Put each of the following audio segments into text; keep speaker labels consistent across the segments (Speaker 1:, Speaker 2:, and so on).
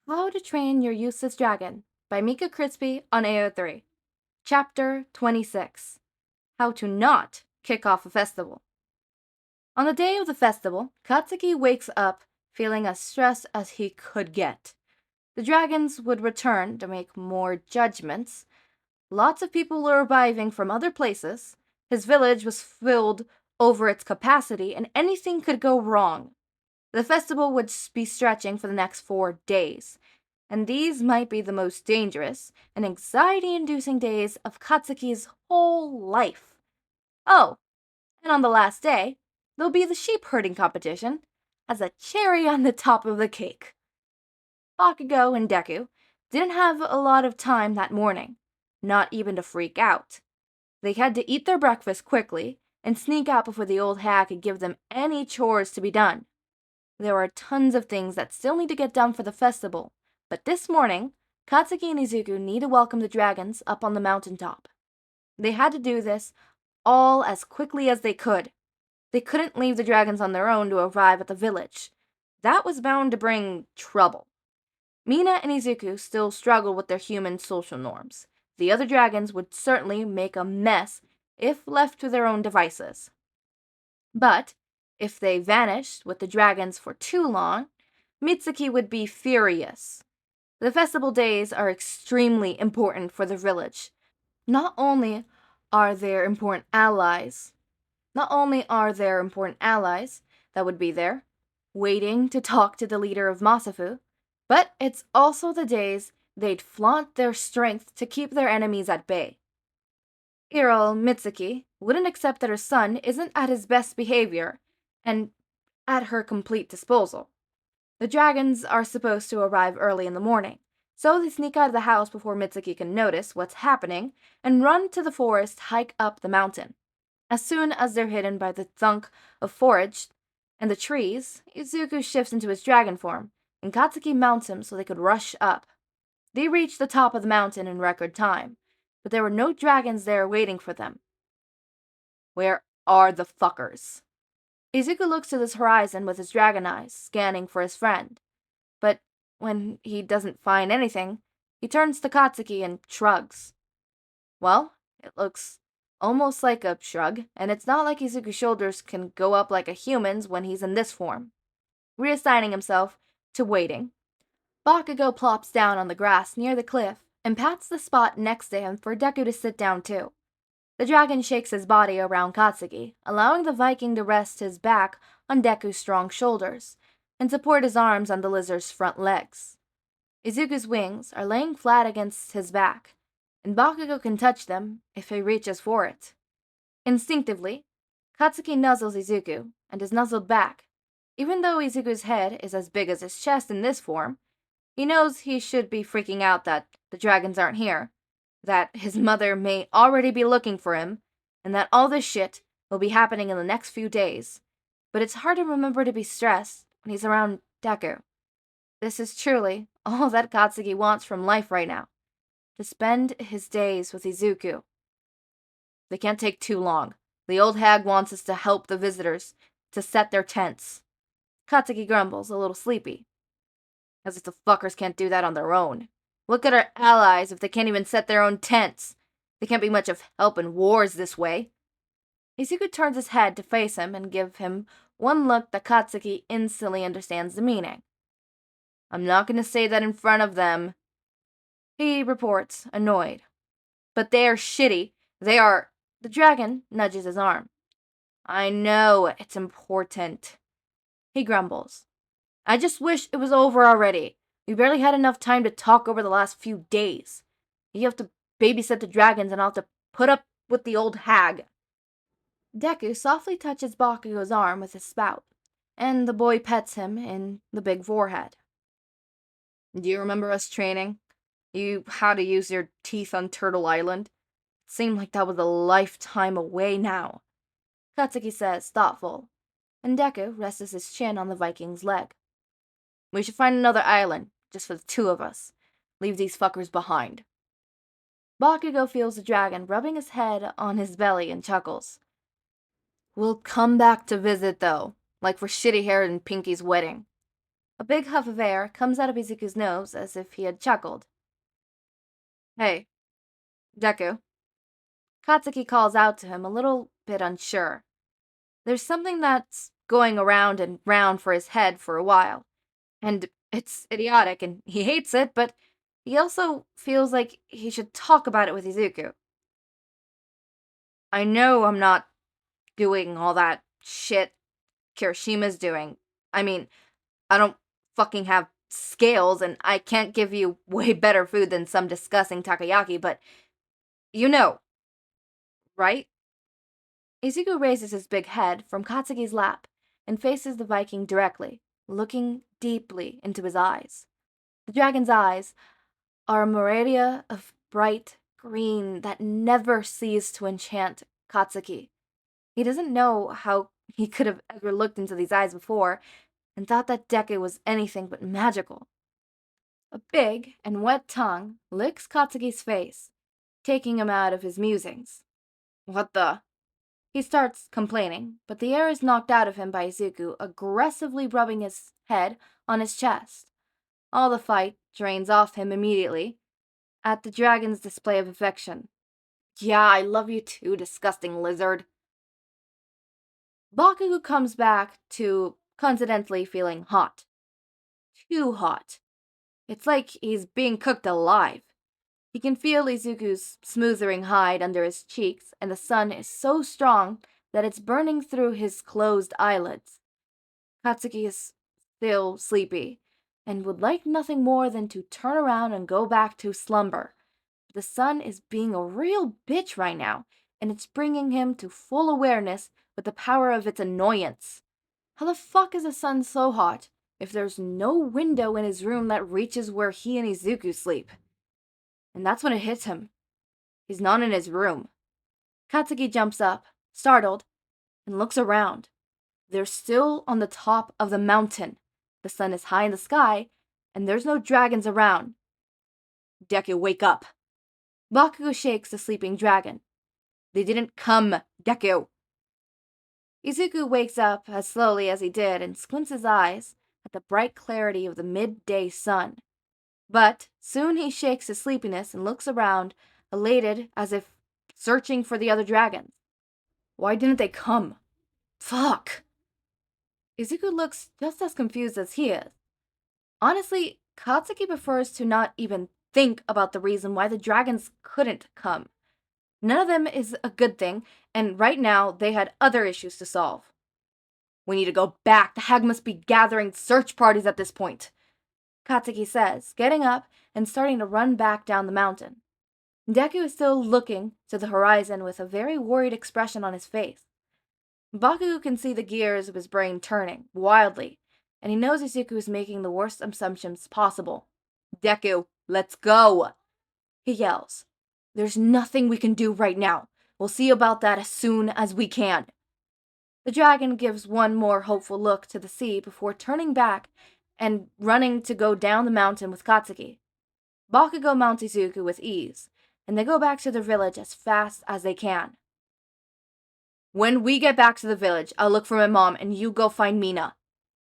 Speaker 1: How to Train Your Useless Dragon by Mika Crispy on AO3. Chapter 26. How to Not Kick Off a Festival. On the day of the festival, Katsuki wakes up feeling as stressed as he could get. The dragons would return to make more judgments. Lots of people were arriving from other places. His village was filled over its capacity and anything could go wrong. The festival would be stretching for the next 4 days, and these might be the most dangerous and anxiety-inducing days of Katsuki's whole life. Oh, and on the last day, there'll be the sheep herding competition as a cherry on the top of the cake. Bakugo and Deku didn't have a lot of time that morning, not even to freak out. They had to eat their breakfast quickly and sneak out before the old hag could give them any chores to be done. There are tons of things that still need to get done for the festival, but this morning, Katsuki and Izuku need to welcome the dragons up on the mountaintop. They had to do this all as quickly as they could. They couldn't leave the dragons on their own to arrive at the village. That was bound to bring trouble. Mina and Izuku still struggled with their human social norms. The other dragons would certainly make a mess if left to their own devices. But if they vanished with the dragons for too long, Mitsuki would be furious. The festival days are extremely important for the village. Not only are there important allies that would be there, waiting to talk to the leader of Masafu, but it's also the days they'd flaunt their strength to keep their enemies at bay. Girl Mitsuki wouldn't accept that her son isn't at his best behavior and at her complete disposal. The dragons are supposed to arrive early in the morning, so they sneak out of the house before Mitsuki can notice what's happening and run to the forest hike up the mountain. As soon as they're hidden by the thunk of foliage and the trees, Izuku shifts into his dragon form, and Katsuki mounts him so they could rush up. They reach the top of the mountain in record time, but there were no dragons there waiting for them. Where are the fuckers? Izuku looks to the horizon with his dragon eyes, scanning for his friend. But when he doesn't find anything, he turns to Katsuki and shrugs. Well, it looks almost like a shrug, and it's not like Izuku's shoulders can go up like a human's when he's in this form. Reassigning himself to waiting, Bakugo plops down on the grass near the cliff and pats the spot next to him for Deku to sit down too. The dragon shakes his body around Katsuki, allowing the Viking to rest his back on Deku's strong shoulders and support his arms on the lizard's front legs. Izuku's wings are laying flat against his back, and Bakugo can touch them if he reaches for it. Instinctively, Katsuki nuzzles Izuku and is nuzzled back. Even though Izuku's head is as big as his chest in this form, he knows he should be freaking out that the dragons aren't here, that his mother may already be looking for him, and that all this shit will be happening in the next few days. But it's hard to remember to be stressed when he's around Deku. This is truly all that Katsuki wants from life right now, to spend his days with Izuku. They can't take too long. The old hag wants us to help the visitors to set their tents. Katsuki grumbles, a little sleepy. As if the fuckers can't do that on their own. Look at our allies if they can't even set their own tents. They can't be much of help in wars this way. Izuku turns his head to face him and give him one look that Katsuki instantly understands the meaning. I'm not going to say that in front of them, he reports, annoyed. But they are shitty. They are... The dragon nudges his arm. I know, it's important. He grumbles. I just wish it was over already. We barely had enough time to talk over the last few days. You have to babysit the dragons and I'll have to put up with the old hag. Deku softly touches Bakugo's arm with his spout, and the boy pets him in the big forehead. Do you remember us training? How to use your teeth on Turtle Island? It seemed like that was a lifetime away now. Katsuki says, thoughtful, and Deku rests his chin on the Viking's leg. We should find another island, just for the two of us. Leave these fuckers behind. Bakugo feels the dragon rubbing his head on his belly and chuckles. We'll come back to visit, though, like for Shitty Hair and Pinky's wedding. A big huff of air comes out of Izuku's nose as if he had chuckled. Hey, Deku. Katsuki calls out to him, a little bit unsure. There's something that's going around and round for his head for a while, and it's idiotic and he hates it, but he also feels like he should talk about it with Izuku. I know I'm not doing all that shit Kirishima's doing. I mean, I don't fucking have scales and I can't give you way better food than some disgusting takoyaki, but you know, right? Izuku raises his big head from Katsuki's lap and faces the Viking directly, looking deeply into his eyes. The dragon's eyes are a moradia of bright green that never cease to enchant Katsuki. He doesn't know how he could have ever looked into these eyes before and thought that Deku was anything but magical. A big and wet tongue licks Katsuki's face, taking him out of his musings. What the? He starts complaining, but the air is knocked out of him by Izuku aggressively rubbing his head on his chest. All the fight drains off him immediately at the dragon's display of affection. Yeah, I love you too, disgusting lizard. Bakugou comes back to coincidentally feeling hot. Too hot. It's like he's being cooked alive. He can feel Izuku's smoothering hide under his cheeks, and the sun is so strong that it's burning through his closed eyelids. Katsuki is still sleepy, and would like nothing more than to turn around and go back to slumber. But the sun is being a real bitch right now, and it's bringing him to full awareness with the power of its annoyance. How the fuck is the sun so hot if there's no window in his room that reaches where he and Izuku sleep? And that's when it hits him. He's not in his room. Katsuki jumps up, startled, and looks around. They're still on the top of the mountain. The sun is high in the sky, and there's no dragons around. Deku, wake up. Bakugou shakes the sleeping dragon. They didn't come, Deku. Izuku wakes up as slowly as he did and squints his eyes at the bright clarity of the midday sun. But soon he shakes his sleepiness and looks around, elated as if searching for the other dragons. Why didn't they come? Fuck! Izuku looks just as confused as he is. Honestly, Katsuki prefers to not even think about the reason why the dragons couldn't come. None of them is a good thing, and right now they had other issues to solve. We need to go back. The hag must be gathering search parties at this point, Katsuki says, getting up and starting to run back down the mountain. Deku is still looking to the horizon with a very worried expression on his face. Bakugou can see the gears of his brain turning wildly, and he knows Izuku is making the worst assumptions possible. Deku, let's go! He yells. There's nothing we can do right now. We'll see about that as soon as we can. The dragon gives one more hopeful look to the sea before turning back and running to go down the mountain with Katsuki. Bakugou mounts Izuku with ease, and they go back to their village as fast as they can. When we get back to the village, I'll look for my mom and you go find Mina,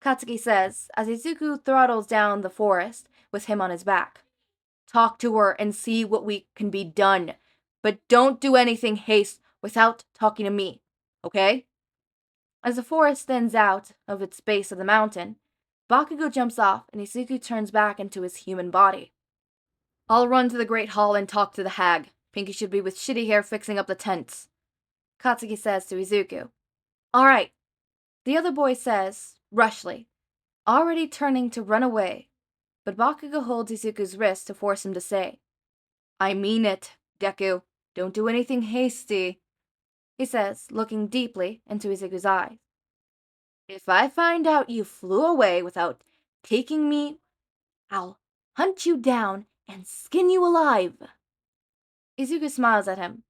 Speaker 1: Katsuki says as Izuku throttles down the forest with him on his back. Talk to her and see what we can be done, but don't do anything haste without talking to me, okay? As the forest thins out of its base of the mountain, Bakugou jumps off and Izuku turns back into his human body. I'll run to the Great Hall and talk to the hag. Pinky should be with shitty hair fixing up the tents, Katsuki says to Izuku. All right, the other boy says, rushly, already turning to run away, but Bakugou holds Izuku's wrist to force him to say, I mean it, Deku. Don't do anything hasty, he says, looking deeply into Izuku's eyes. If I find out you flew away without taking me, I'll hunt you down and skin you alive. Izuku smiles at him.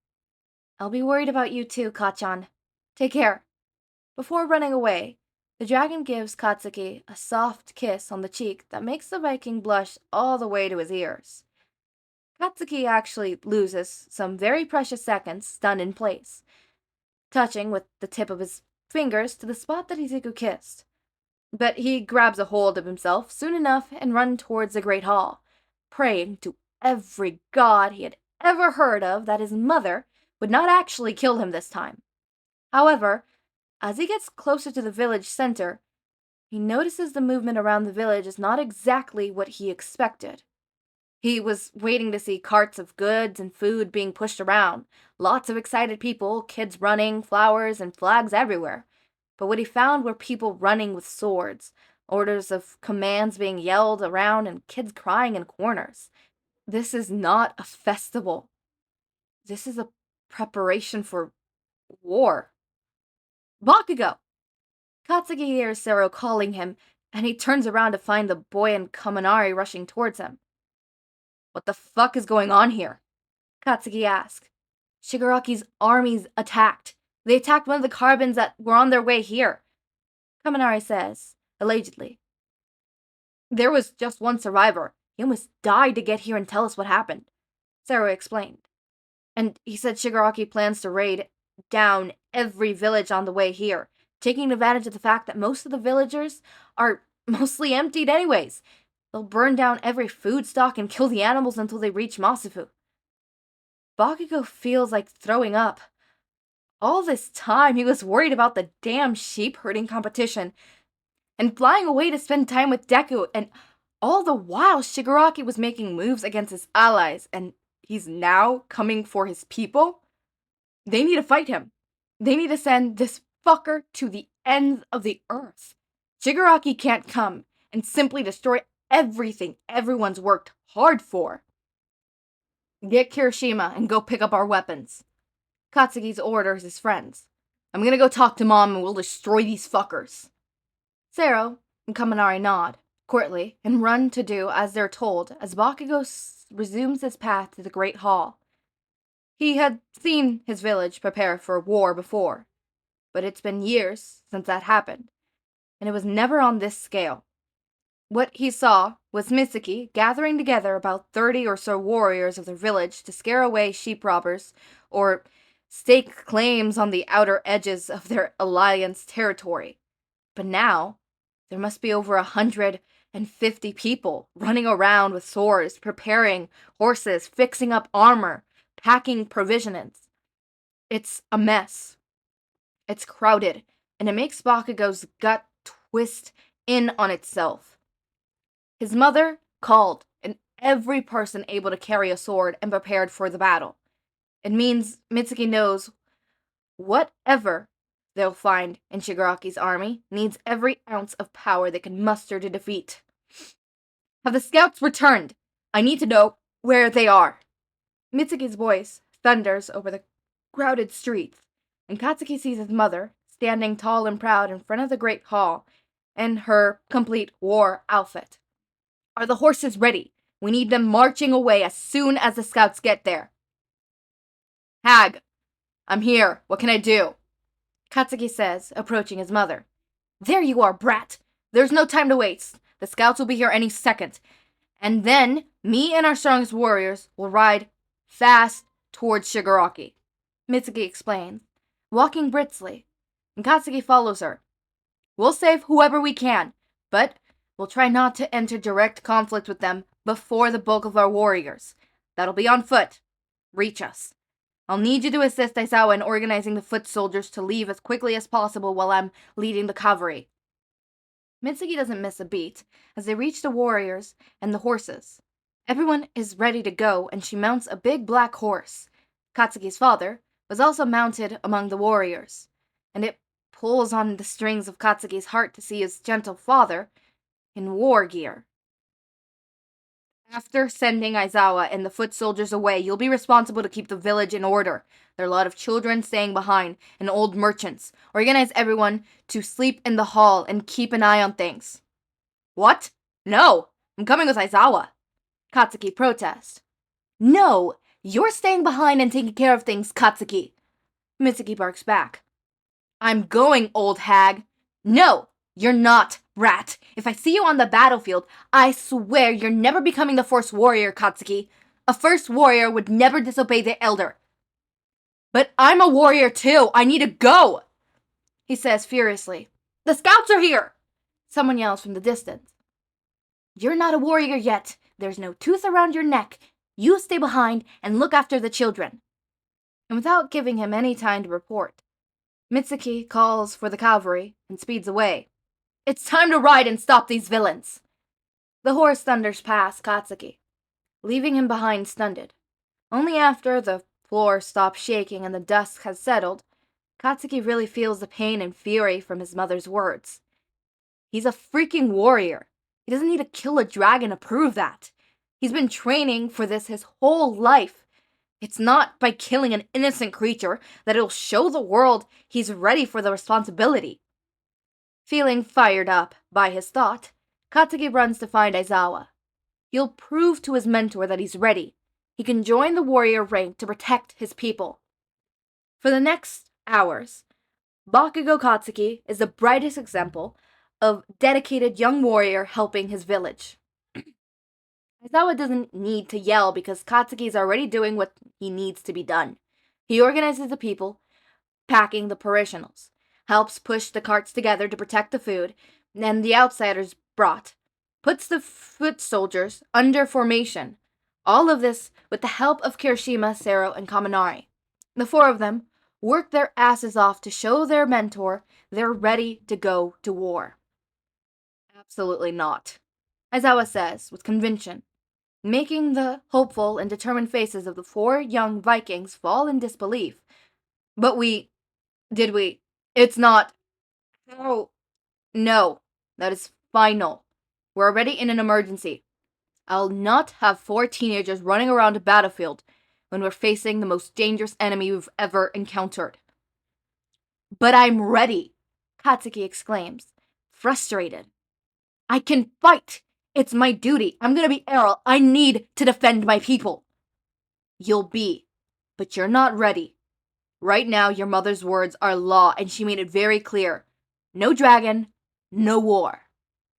Speaker 1: I'll be worried about you too, Kachan. Take care. Before running away, the dragon gives Katsuki a soft kiss on the cheek that makes the Viking blush all the way to his ears. Katsuki actually loses some very precious seconds stunned in place, touching with the tip of his fingers to the spot that Izuku kissed. But he grabs a hold of himself soon enough and runs towards the Great Hall, praying to every god he had ever heard of that his mother would not actually kill him this time. However, as he gets closer to the village center, he notices the movement around the village is not exactly what he expected. He was waiting to see carts of goods and food being pushed around, lots of excited people, kids running, flowers, and flags everywhere. But what he found were people running with swords, orders of commands being yelled around, and kids crying in corners. This is not a festival. This is a preparation for war. Bakugo! Katsuki hears Sero calling him, and he turns around to find the boy and Kaminari rushing towards him. What the fuck is going on here? Katsuki asks. Shigaraki's armies attacked. They attacked one of the carbons that were on their way here, Kaminari says, allegedly. There was just one survivor. He almost died to get here and tell us what happened, Sero explained. And he said Shigaraki plans to raid down every village on the way here, taking advantage of the fact that most of the villagers are mostly emptied anyways. They'll burn down every food stock and kill the animals until they reach Masafu. Bakugo feels like throwing up. All this time, he was worried about the damn sheep herding competition and flying away to spend time with Deku, and all the while Shigaraki was making moves against his allies, and he's now coming for his people? They need to fight him. They need to send this fucker to the ends of the earth. Shigaraki can't come and simply destroy everything everyone's worked hard for. Get Kirishima and go pick up our weapons. Katsuki's orders his friends. I'm gonna go talk to Mom and we'll destroy these fuckers. Sero and Kaminari nod, courtly, and run to do as they're told as Bakugo resumes his path to the Great Hall. He had seen his village prepare for war before, but it's been years since that happened, and it was never on this scale. What he saw was Mitsuki gathering together about 30 or so warriors of their village to scare away sheep robbers or stake claims on the outer edges of their alliance territory. But now, there must be over 150 people running around with swords, preparing horses, fixing up armor, packing provisions. It's a mess. It's crowded, and it makes Bakugo's gut twist in on itself. His mother called, and every person able to carry a sword and prepared for the battle. It means Mitsuki knows whatever they'll find in Shigaraki's army needs every ounce of power they can muster to defeat. Have the scouts returned? I need to know where they are. Mitsuki's voice thunders over the crowded streets, and Katsuki sees his mother standing tall and proud in front of the Great Hall in her complete war outfit. Are the horses ready? We need them marching away as soon as the scouts get there. Hag, I'm here. What can I do? Katsuki says, approaching his mother. There you are, brat. There's no time to waste. The scouts will be here any second. And then, me and our strongest warriors will ride fast towards Shigaraki, Mitsuki explains, walking briskly, and Katsuki follows her. We'll save whoever we can, but we'll try not to enter direct conflict with them before the bulk of our warriors. That'll be on foot. Reach us. I'll need you to assist Aizawa in organizing the foot soldiers to leave as quickly as possible while I'm leading the cavalry. Mitsuki doesn't miss a beat as they reach the warriors and the horses. Everyone is ready to go, and she mounts a big black horse. Katsuki's father was also mounted among the warriors, and it pulls on the strings of Katsuki's heart to see his gentle father in war gear. After sending Aizawa and the foot soldiers away, you'll be responsible to keep the village in order. There are a lot of children staying behind and old merchants. Organize everyone to sleep in the hall and keep an eye on things. What? No, I'm coming with Aizawa, Katsuki protests. No, you're staying behind and taking care of things, Katsuki, Mitsuki barks back. I'm going, old hag. No, you're not, rat. If I see you on the battlefield, I swear you're never becoming the first warrior, Katsuki. A first warrior would never disobey the elder. But I'm a warrior too. I need to go, he says furiously. The scouts are here. Someone yells from the distance. You're not a warrior yet. There's no tooth around your neck. You stay behind and look after the children. And without giving him any time to report, Mitsuki calls for the cavalry and speeds away. It's time to ride and stop these villains. The horse thunders past Katsuki, leaving him behind stunned. Only after the floor stops shaking and the dust has settled, Katsuki really feels the pain and fury from his mother's words. He's a freaking warrior. He doesn't need to kill a dragon to prove that. He's been training for this his whole life. It's not by killing an innocent creature that it'll show the world he's ready for the responsibility. Feeling fired up by his thought, Katsuki runs to find Aizawa. He'll prove to his mentor that he's ready. He can join the warrior rank to protect his people. For the next hours, Bakugou Katsuki is the brightest example of dedicated young warrior helping his village. Aizawa doesn't need to yell because Katsuki is already doing what he needs to be done. He organizes the people, packing the parishioners, helps push the carts together to protect the food, and the outsiders brought, puts the foot soldiers under formation. All of this with the help of Kirishima, Sero, and Kaminari. The four of them work their asses off to show their mentor they're ready to go to war. Absolutely not, Aizawa says with conviction, making the hopeful and determined faces of the four young Vikings fall in disbelief. But did we? It's not. Oh, no, that is final. We're already in an emergency. I'll not have four teenagers running around a battlefield when we're facing the most dangerous enemy we've ever encountered. But I'm ready, Katsuki exclaims, frustrated. I can fight! It's my duty. I'm gonna be Errol. I need to defend my people. You'll be, but you're not ready. Right now, your mother's words are law, and she made it very clear. No dragon, no war,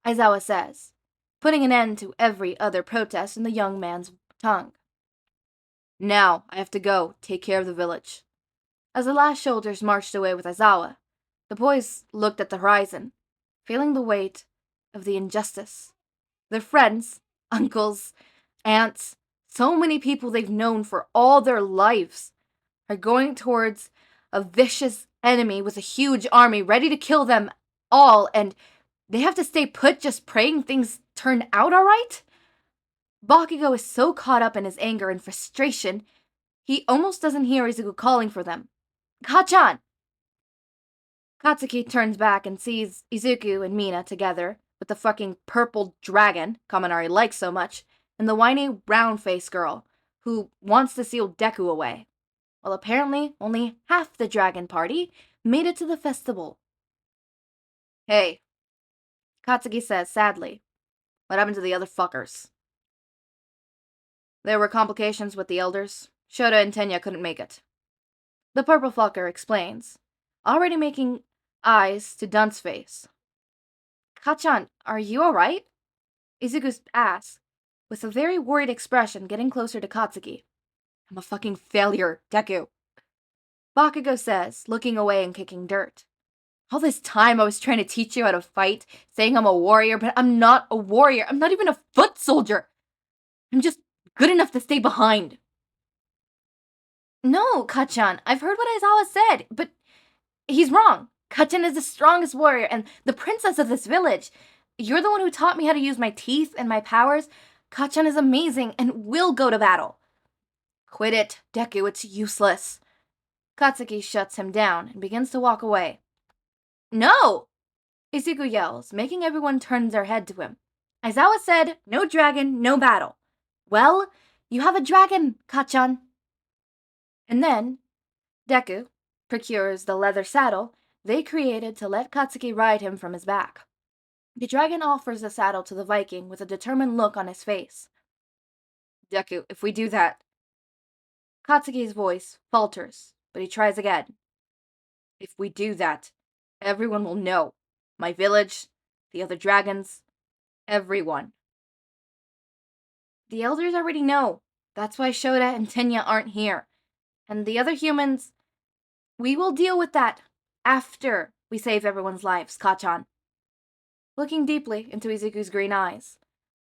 Speaker 1: Aizawa says, putting an end to every other protest in the young man's tongue. Now, I have to go take care of the village. As the last soldiers marched away with Aizawa, the boys looked at the horizon, feeling the weight of the injustice. Their friends, uncles, aunts, so many people they've known for all their lives, are going towards a vicious enemy with a huge army ready to kill them all, and they have to stay put just praying things turn out alright? Bakugou is so caught up in his anger and frustration, he almost doesn't hear Izuku calling for them. Ka-chan! Katsuki turns back and sees Izuku and Mina together with the fucking purple dragon Kaminari likes so much, and the whiny brown-faced girl who wants to seal Deku away. Well, apparently only half the dragon party made it to the festival. Hey, Katsuki says sadly. What happened to the other fuckers? There were complications with the elders. Shota and Tenya couldn't make it. The purple fucker explains, already making eyes to Dunce face. Ka-chan, are you alright? Izuku asks, with a very worried expression getting closer to Katsuki. I'm a fucking failure, Deku. Bakugou says, looking away and kicking dirt. All this time I was trying to teach you how to fight, saying I'm a warrior, but I'm not a warrior. I'm not even a foot soldier. I'm just good enough to stay behind. No, Ka-chan, I've heard what Aizawa said, but he's wrong. Ka-chan is the strongest warrior and the princess of this village. You're the one who taught me how to use my teeth and my powers. Ka-chan is amazing and will go to battle. Quit it, Deku, it's useless. Katsuki shuts him down and begins to walk away. No! Izuku yells, making everyone turn their head to him. Aizawa said, no dragon, no battle. Well, you have a dragon, Ka-chan. And then, Deku procures the leather saddle they created to let Katsuki ride him from his back. The dragon offers the saddle to the Viking with a determined look on his face. Deku, if we do that... Katsuki's voice falters, but he tries again. If we do that, everyone will know. My village, the other dragons, everyone. The elders already know. That's why Shota and Tenya aren't here. And the other humans, we will deal with that after we save everyone's lives, Ka-chan. Looking deeply into Izuku's green eyes,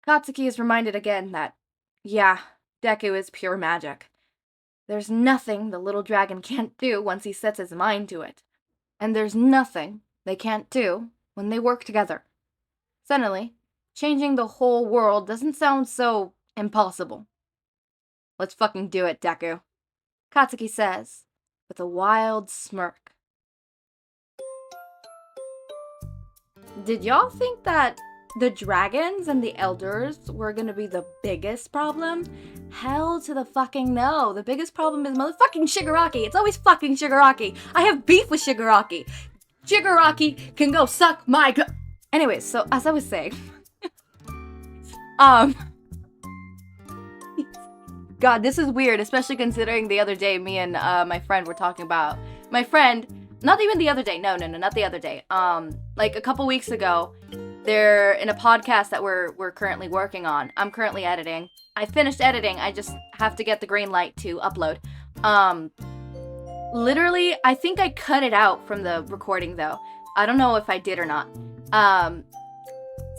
Speaker 1: Katsuki is reminded again that, yeah, Deku is pure magic. There's nothing the little dragon can't do once he sets his mind to it. And there's nothing they can't do when they work together. Suddenly, changing the whole world doesn't sound so impossible. Let's fucking do it, Deku, Katsuki says, with a wild smirk. Did y'all think that the dragons and the elders were gonna be the biggest problem? Hell to the fucking no. The biggest problem is motherfucking Shigaraki. It's always fucking Shigaraki. I have beef with Shigaraki. Shigaraki can go suck my Anyways, so as I was saying, God, this is weird, especially considering the other day me and my friend were talking about not even the other day. No, not the other day. Like a couple weeks ago, they're in a podcast that we're currently working on. I'm currently editing. I finished editing. I just have to get the green light to upload. Literally, I think I cut it out from the recording though. I don't know if I did or not.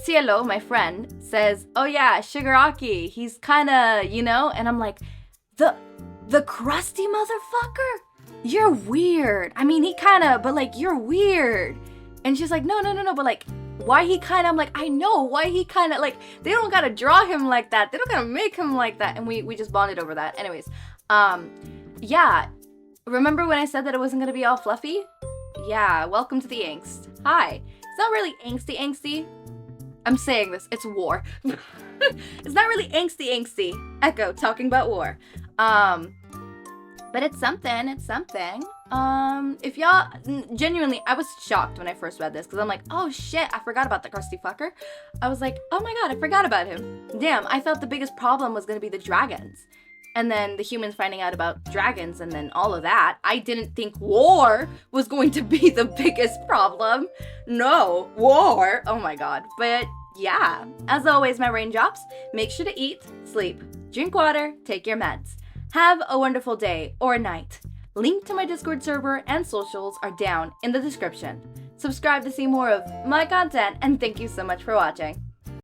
Speaker 1: Cielo, my friend, says, "Oh yeah, Shigaraki, he's kinda, you know," and I'm like, the crusty motherfucker? You're weird. I mean, he kinda, but like, you're weird. And she's like, no, but like, why he kinda, I'm like, I know, why he kinda, like, they don't gotta draw him like that. They don't gotta make him like that. And we just bonded over that. Anyways, yeah. Remember when I said that it wasn't gonna be all fluffy? Yeah, welcome to the angst. Hi. It's not really angsty. I'm saying this, it's war. It's not really angsty. Echo, talking about war. But it's something. If y'all, genuinely, I was shocked when I first read this, because I'm like, oh shit, I forgot about the crusty fucker. I was like, oh my god, I forgot about him. Damn, I thought the biggest problem was gonna be the dragons. And then the humans finding out about dragons and then all of that. I didn't think war was going to be the biggest problem. No, war. Oh my god. But yeah, as always, my raindrops, make sure to eat, sleep, drink water, take your meds. Have a wonderful day or night. Link to my Discord server and socials are down in the description. Subscribe to see more of my content, and thank you so much for watching.